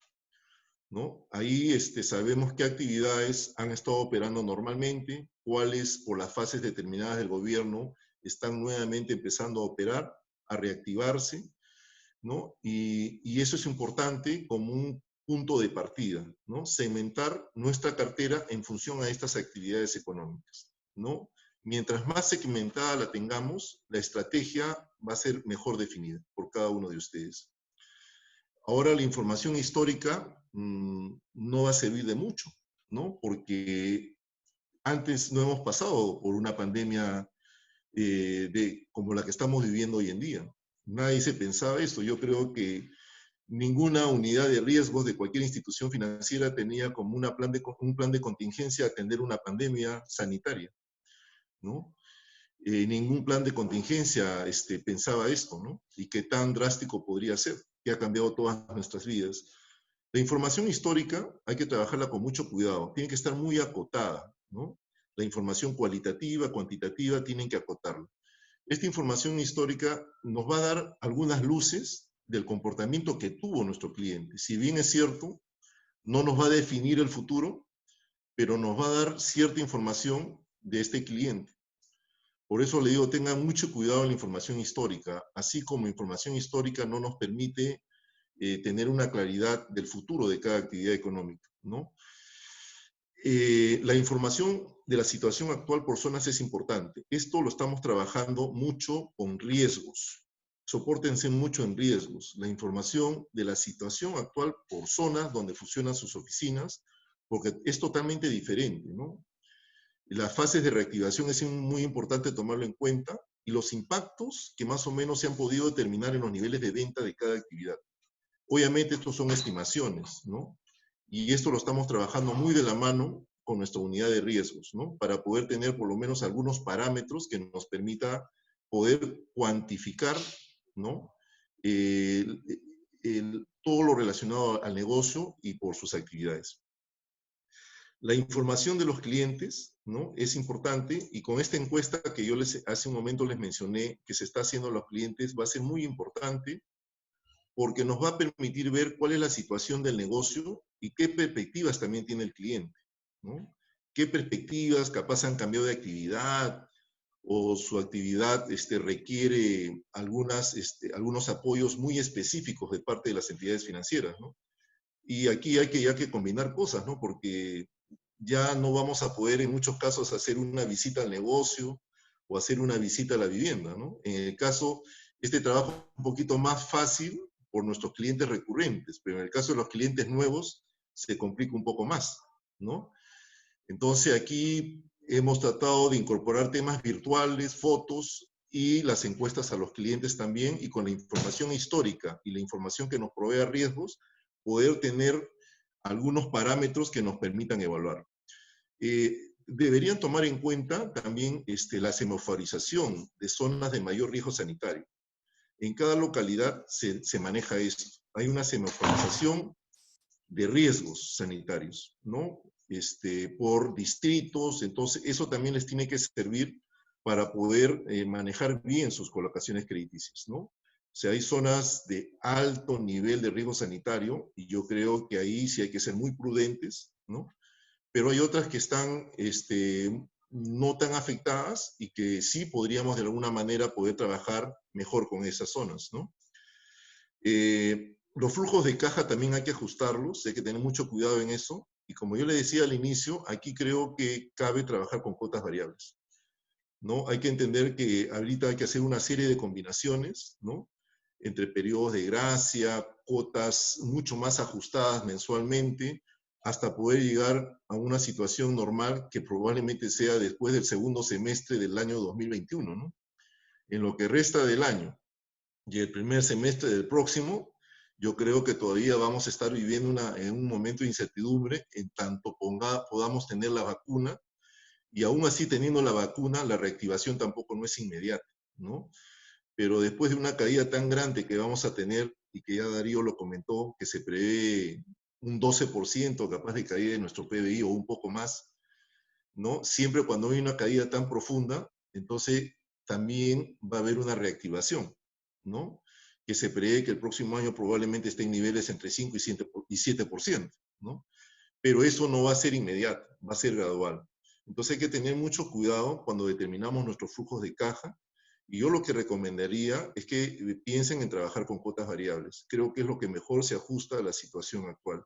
¿no? Ahí sabemos qué actividades han estado operando normalmente, cuáles por las fases determinadas del gobierno están nuevamente empezando a operar, a reactivarse, ¿no? Y eso es importante como un punto de partida, ¿no? Segmentar nuestra cartera en función a estas actividades económicas, ¿no? Mientras más segmentada la tengamos, la estrategia va a ser mejor definida por cada uno de ustedes. Ahora la información histórica no va a servir de mucho, ¿no? Porque antes no hemos pasado por una pandemia como la que estamos viviendo hoy en día. Nadie se pensaba esto. Yo creo que ninguna unidad de riesgos de cualquier institución financiera tenía como un plan de contingencia atender una pandemia sanitaria, ¿no? Ningún plan de contingencia pensaba esto, ¿no? Y qué tan drástico podría ser, que ha cambiado todas nuestras vidas. La información histórica hay que trabajarla con mucho cuidado, tiene que estar muy acotada, ¿no? La información cualitativa, cuantitativa, tienen que acotarla. Esta información histórica nos va a dar algunas luces del comportamiento que tuvo nuestro cliente. Si bien es cierto, no nos va a definir el futuro, pero nos va a dar cierta información de este cliente. Por eso le digo, tengan mucho cuidado en la información histórica, así como información histórica no nos permite tener una claridad del futuro de cada actividad económica, ¿no? La información de la situación actual por zonas es importante. Esto lo estamos trabajando mucho con riesgos. Sopórtense mucho en riesgos. La información de la situación actual por zonas donde funcionan sus oficinas, porque es totalmente diferente, ¿no? Las fases de reactivación es muy importante tomarlo en cuenta y los impactos que más o menos se han podido determinar en los niveles de venta de cada actividad. Obviamente estos son estimaciones, ¿no? Y esto lo estamos trabajando muy de la mano con nuestra unidad de riesgos, ¿no? Para poder tener por lo menos algunos parámetros que nos permita poder cuantificar, ¿no? Todo lo relacionado al negocio y por sus actividades. La información de los clientes, ¿no? Es importante, y con esta encuesta que yo hace un momento les mencioné que se está haciendo a los clientes, va a ser muy importante porque nos va a permitir ver cuál es la situación del negocio y qué perspectivas también tiene el cliente, ¿no? Qué perspectivas, capaz han cambiado de actividad o su actividad requiere algunos apoyos muy específicos de parte de las entidades financieras, ¿no? Y aquí hay que combinar cosas, ¿no? Porque ya no vamos a poder en muchos casos hacer una visita al negocio o hacer una visita a la vivienda, ¿no? En el caso, este trabajo es un poquito más fácil por nuestros clientes recurrentes, pero en el caso de los clientes nuevos se complica un poco más, ¿no? Entonces aquí hemos tratado de incorporar temas virtuales, fotos y las encuestas a los clientes también, y con la información histórica y la información que nos provee riesgos, poder tener algunos parámetros que nos permitan evaluar. Deberían tomar en cuenta también la semaforización de zonas de mayor riesgo sanitario. En cada localidad se maneja esto. Hay una semaforización de riesgos sanitarios, ¿no? Por distritos, entonces eso también les tiene que servir para poder manejar bien sus colocaciones crediticias, ¿no? O sea, hay zonas de alto nivel de riesgo sanitario y yo creo que ahí sí hay que ser muy prudentes, ¿no? Pero hay otras que están no tan afectadas y que sí podríamos de alguna manera poder trabajar mejor con esas zonas, ¿no? Los flujos de caja también hay que ajustarlos, hay que tener mucho cuidado en eso. Y como yo le decía al inicio, aquí creo que cabe trabajar con cuotas variables, ¿no? Hay que entender que ahorita hay que hacer una serie de combinaciones, ¿no? Entre periodos de gracia, cuotas mucho más ajustadas mensualmente, hasta poder llegar a una situación normal que probablemente sea después del segundo semestre del año 2021, ¿no? En lo que resta del año y el primer semestre del próximo, yo creo que todavía vamos a estar viviendo en un momento de incertidumbre en tanto podamos tener la vacuna, y aún así teniendo la vacuna, la reactivación tampoco no es inmediata, ¿no? Pero después de una caída tan grande que vamos a tener, y que ya Darío lo comentó, que se prevé un 12% capaz de caída de nuestro PBI o un poco más, ¿no? Siempre cuando hay una caída tan profunda, entonces también va a haber una reactivación, ¿no? Que se prevé que el próximo año probablemente esté en niveles entre 5 y 7%, ¿no? Pero eso no va a ser inmediato, va a ser gradual. Entonces hay que tener mucho cuidado cuando determinamos nuestros flujos de caja, y yo lo que recomendaría es que piensen en trabajar con cuotas variables. Creo que es lo que mejor se ajusta a la situación actual.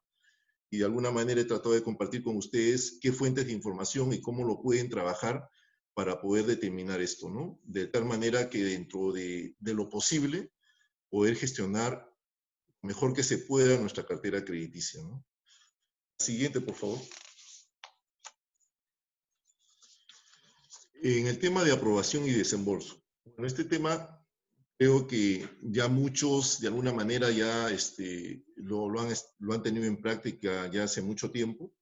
Y de alguna manera he tratado de compartir con ustedes qué fuentes de información y cómo lo pueden trabajar para poder determinar esto, ¿no? De tal manera que dentro de lo posible, poder gestionar mejor que se pueda nuestra cartera crediticia, ¿no? Siguiente, por favor. En el tema de aprobación y desembolso. Bueno, este tema creo que ya muchos de alguna manera ya lo han tenido en práctica ya hace mucho tiempo.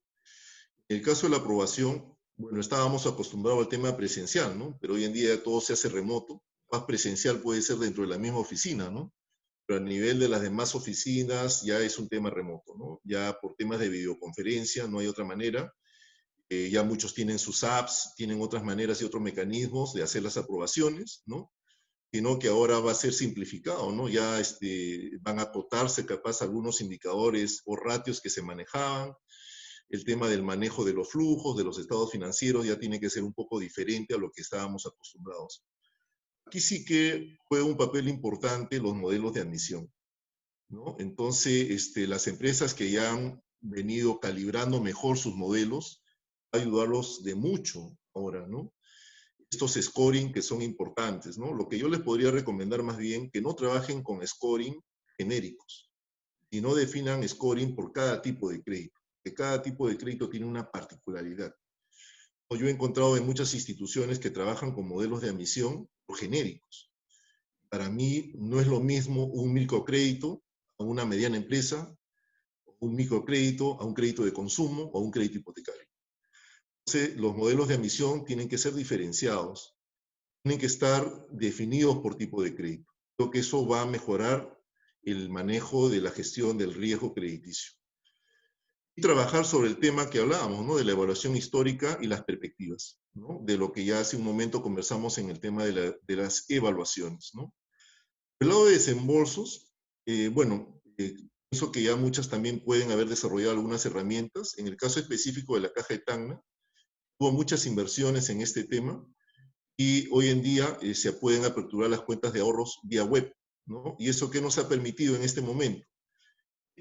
En el caso de la aprobación, bueno, estábamos acostumbrados al tema presencial, ¿no? Pero hoy en día todo se hace remoto. Más presencial puede ser dentro de la misma oficina, ¿no? Pero a nivel de las demás oficinas ya es un tema remoto, ¿no? Ya por temas de videoconferencia no hay otra manera. Ya muchos tienen sus apps, tienen otras maneras y otros mecanismos de hacer las aprobaciones, ¿no? Sino que ahora va a ser simplificado, ¿no? Ya van a acotarse capaz algunos indicadores o ratios que se manejaban. El tema del manejo de los flujos, de los estados financieros, ya tiene que ser un poco diferente a lo que estábamos acostumbrados. Aquí sí que juega un papel importante los modelos de admisión, ¿no? Entonces, las empresas que ya han venido calibrando mejor sus modelos, a ayudarlos de mucho ahora, ¿no? Estos scoring que son importantes, ¿no? Lo que yo les podría recomendar más bien, que no trabajen con scoring genéricos, y no definan scoring por cada tipo de crédito, que cada tipo de crédito tiene una particularidad. Yo he encontrado en muchas instituciones que trabajan con modelos de admisión o genéricos. Para mí no es lo mismo un microcrédito a una mediana empresa, un microcrédito a un crédito de consumo o a un crédito hipotecario. Entonces, los modelos de admisión tienen que ser diferenciados, tienen que estar definidos por tipo de crédito. Creo que eso va a mejorar el manejo de la gestión del riesgo crediticio. Y trabajar sobre el tema que hablábamos, ¿no? De la evaluación histórica y las perspectivas, ¿no? De lo que ya hace un momento conversamos en el tema de las evaluaciones, ¿no? Por el lado de desembolsos, pienso que ya muchas también pueden haber desarrollado algunas herramientas. En el caso específico de la Caja de Tacna, hubo muchas inversiones en este tema y hoy en día se pueden aperturar las cuentas de ahorros vía web, ¿no? ¿Y eso qué nos ha permitido en este momento?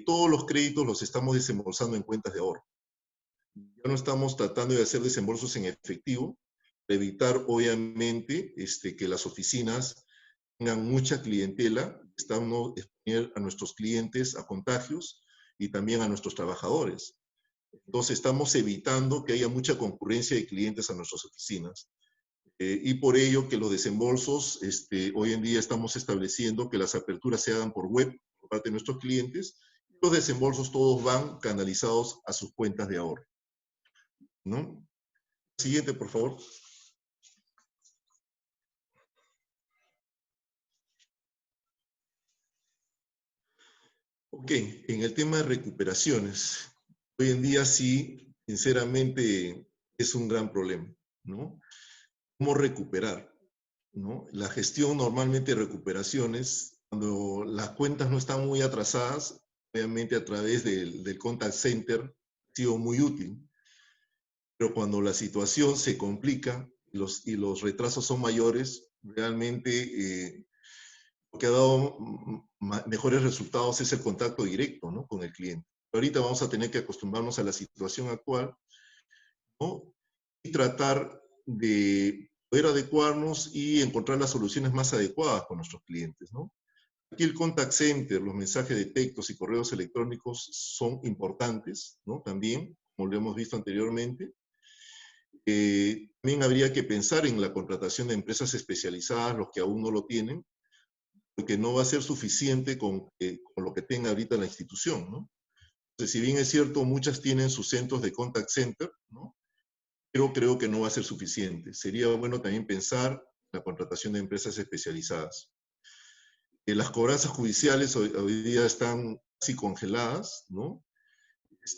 Todos los créditos los estamos desembolsando en cuentas de ahorro. Ya no estamos tratando de hacer desembolsos en efectivo, para evitar obviamente que las oficinas tengan mucha clientela, estamos exponer a nuestros clientes a contagios y también a nuestros trabajadores. Entonces estamos evitando que haya mucha concurrencia de clientes a nuestras oficinas. Y por ello que los desembolsos, hoy en día estamos estableciendo que las aperturas se hagan por web por parte de nuestros clientes. Los desembolsos todos van canalizados a sus cuentas de ahorro, ¿no? Siguiente, por favor. Ok, en el tema de recuperaciones, hoy en día sí, sinceramente, es un gran problema, ¿no? ¿Cómo recuperar? ¿No? La gestión normalmente de recuperaciones, cuando las cuentas no están muy atrasadas, obviamente a través del contact center ha sido muy útil, pero cuando la situación se complica y los retrasos son mayores, realmente lo que ha dado mejores resultados es el contacto directo, ¿no? Con el cliente. Pero ahorita vamos a tener que acostumbrarnos a la situación actual, ¿no? Y tratar de poder adecuarnos y encontrar las soluciones más adecuadas con nuestros clientes, ¿no? Aquí el contact center, los mensajes de textos y correos electrónicos son importantes, ¿no? También, como lo hemos visto anteriormente. También habría que pensar en la contratación de empresas especializadas, los que aún no lo tienen, porque no va a ser suficiente con lo que tenga ahorita la institución, ¿no? Entonces, si bien es cierto, muchas tienen sus centros de contact center, ¿no? Pero creo que no va a ser suficiente. Sería bueno también pensar en la contratación de empresas especializadas. Las cobranzas judiciales hoy día están casi congeladas, ¿no?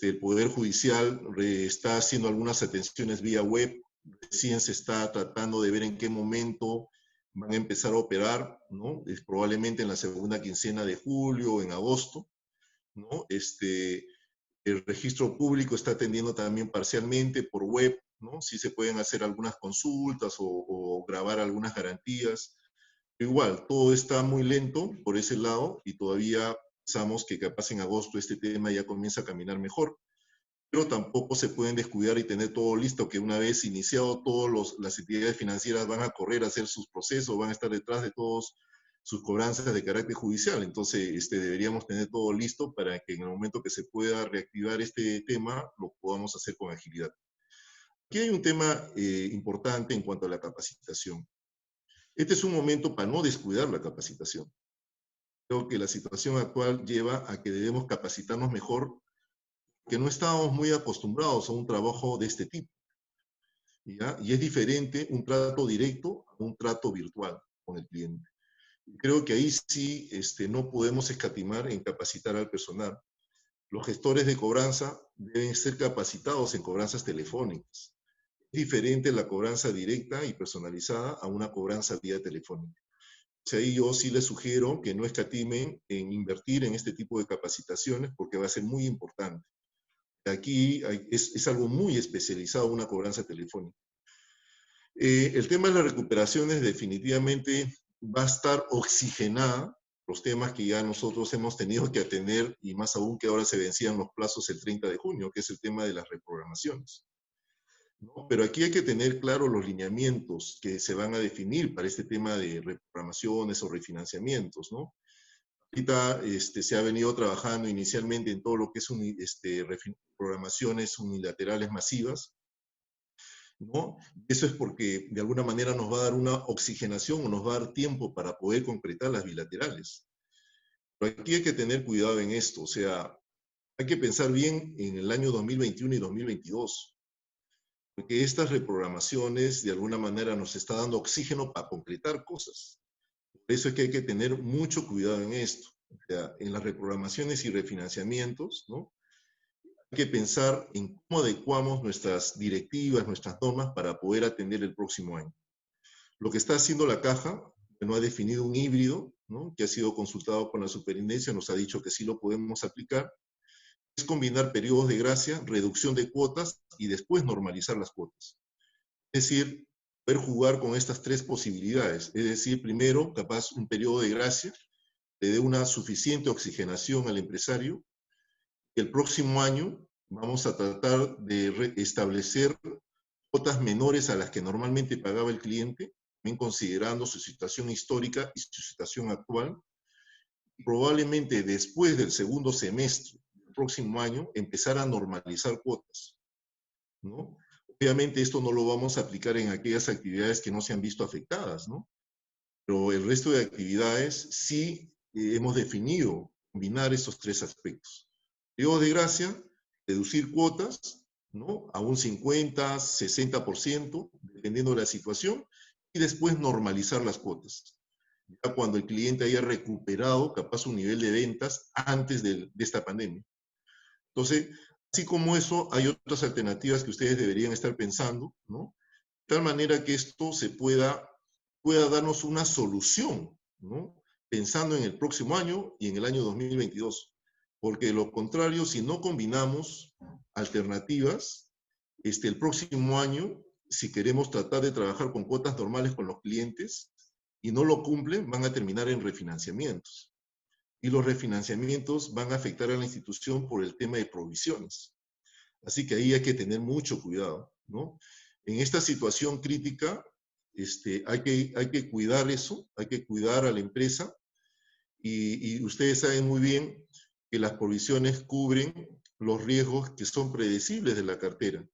El Poder Judicial está haciendo algunas atenciones vía web, recién se está tratando de ver en qué momento van a empezar a operar, ¿no? Probablemente en la segunda quincena de julio o en agosto, ¿no? El registro público está atendiendo también parcialmente por web, ¿no? Sí se pueden hacer algunas consultas o grabar algunas garantías. Igual, todo está muy lento por ese lado y todavía pensamos que capaz en agosto este tema ya comienza a caminar mejor, pero tampoco se pueden descuidar y tener todo listo, que una vez iniciado todas las entidades financieras van a correr a hacer sus procesos, van a estar detrás de todos sus cobranzas de carácter judicial. Entonces, deberíamos tener todo listo para que en el momento que se pueda reactivar este tema, lo podamos hacer con agilidad. Aquí hay un tema importante en cuanto a la capacitación. Este es un momento para no descuidar la capacitación. Creo que la situación actual lleva a que debemos capacitarnos mejor, que no estábamos muy acostumbrados a un trabajo de este tipo, ¿ya? Y es diferente un trato directo a un trato virtual con el cliente. Creo que ahí sí no podemos escatimar en capacitar al personal. Los gestores de cobranza deben ser capacitados en cobranzas telefónicas. Es diferente la cobranza directa y personalizada a una cobranza vía telefónica. O sea, ahí yo sí les sugiero que no escatimen en invertir en este tipo de capacitaciones porque va a ser muy importante. Aquí es algo muy especializado, una cobranza telefónica. El tema de las recuperaciones definitivamente va a estar oxigenada, los temas que ya nosotros hemos tenido que atender, y más aún que ahora se vencían los plazos el 30 de junio, que es el tema de las reprogramaciones. ¿no? Pero aquí hay que tener claro los lineamientos que se van a definir para este tema de reprogramaciones o refinanciamientos, ¿no? Ahorita se ha venido trabajando inicialmente en todo lo que es programaciones unilaterales masivas, ¿no? Eso es porque de alguna manera nos va a dar una oxigenación o nos va a dar tiempo para poder concretar las bilaterales. Pero aquí hay que tener cuidado en esto, o sea, hay que pensar bien en el año 2021 y 2022, porque estas reprogramaciones de alguna manera nos está dando oxígeno para concretar cosas. Por eso es que hay que tener mucho cuidado en esto. O sea, en las reprogramaciones y refinanciamientos, ¿no? Hay que pensar en cómo adecuamos nuestras directivas, nuestras normas para poder atender el próximo año. Lo que está haciendo la Caja, que no ha definido un híbrido, ¿no? Que ha sido consultado con la superintendencia, nos ha dicho que sí lo podemos aplicar, es combinar periodos de gracia, reducción de cuotas y después normalizar las cuotas. Es decir, poder jugar con estas tres posibilidades. Es decir, primero, capaz un periodo de gracia, le dé una suficiente oxigenación al empresario. El próximo año vamos a tratar de establecer cuotas menores a las que normalmente pagaba el cliente, también considerando su situación histórica y su situación actual. Probablemente después del segundo semestre del próximo año empezar a normalizar cuotas, ¿no? Obviamente esto no lo vamos a aplicar en aquellas actividades que no se han visto afectadas, ¿no? Pero el resto de actividades sí hemos definido combinar esos tres aspectos. Periodos de gracia, reducir cuotas, ¿no? A un 50, 60%, dependiendo de la situación, y después normalizar las cuotas. Ya cuando el cliente haya recuperado capaz su nivel de ventas antes de esta pandemia. Entonces, así como eso, hay otras alternativas que ustedes deberían estar pensando, ¿no? De tal manera que esto se pueda darnos una solución, ¿no? Pensando en el próximo año y en el año 2022. Porque de lo contrario, si no combinamos alternativas, el próximo año, si queremos tratar de trabajar con cuotas normales con los clientes y no lo cumplen, van a terminar en refinanciamientos. Y los refinanciamientos van a afectar a la institución por el tema de provisiones. Así que ahí hay que tener mucho cuidado, ¿no? En esta situación crítica, hay que cuidar eso, hay que cuidar a la empresa, y ustedes saben muy bien que las provisiones cubren los riesgos que son predecibles de la cartera,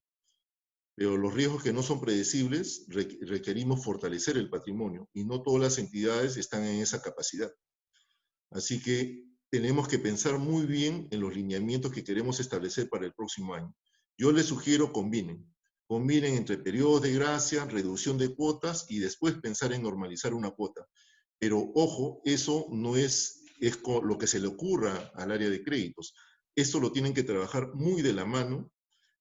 pero los riesgos que no son predecibles requerimos fortalecer el patrimonio, y no todas las entidades están en esa capacidad. Así que tenemos que pensar muy bien en los lineamientos que queremos establecer para el próximo año. Yo les sugiero combinen entre periodos de gracia, reducción de cuotas y después pensar en normalizar una cuota. Pero ojo, eso no es lo que se le ocurra al área de créditos. Esto lo tienen que trabajar muy de la mano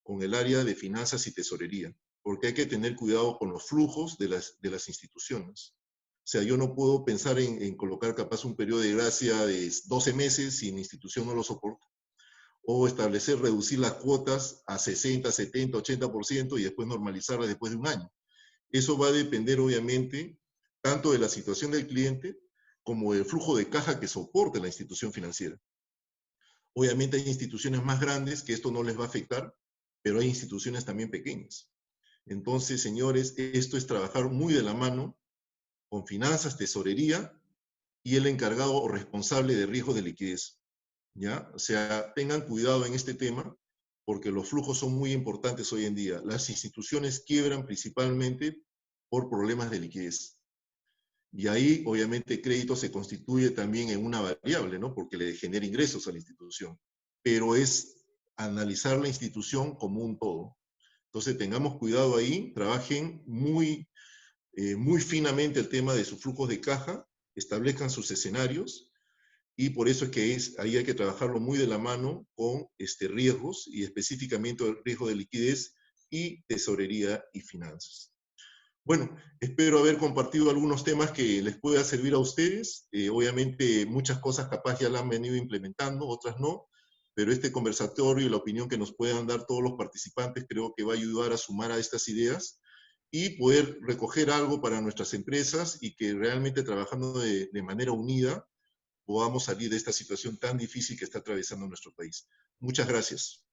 con el área de finanzas y tesorería, porque hay que tener cuidado con los flujos de las instituciones. O sea, yo no puedo pensar en colocar capaz un periodo de gracia de 12 meses si la institución no lo soporta. O establecer, reducir las cuotas a 60, 70, 80% y después normalizarlas después de un año. Eso va a depender, obviamente, tanto de la situación del cliente como del flujo de caja que soporte la institución financiera. Obviamente hay instituciones más grandes que esto no les va a afectar, pero hay instituciones también pequeñas. Entonces, señores, esto es trabajar muy de la mano con finanzas, tesorería y el encargado o responsable de riesgo de liquidez, ¿ya? O sea, tengan cuidado en este tema porque los flujos son muy importantes hoy en día. Las instituciones quiebran principalmente por problemas de liquidez. Y ahí, obviamente, crédito se constituye también en una variable, ¿no? Porque le genera ingresos a la institución. Pero es analizar la institución como un todo. Entonces, tengamos cuidado ahí, trabajen muy finamente el tema de sus flujos de caja, establezcan sus escenarios, y por eso es que ahí hay que trabajarlo muy de la mano con riesgos, y específicamente el riesgo de liquidez y tesorería y finanzas. Bueno, espero haber compartido algunos temas que les pueda servir a ustedes. Obviamente muchas cosas capaz ya las han venido implementando, otras no, pero este conversatorio y la opinión que nos puedan dar todos los participantes creo que va a ayudar a sumar a estas ideas y poder recoger algo para nuestras empresas y que realmente trabajando de manera unida podamos salir de esta situación tan difícil que está atravesando nuestro país. Muchas gracias.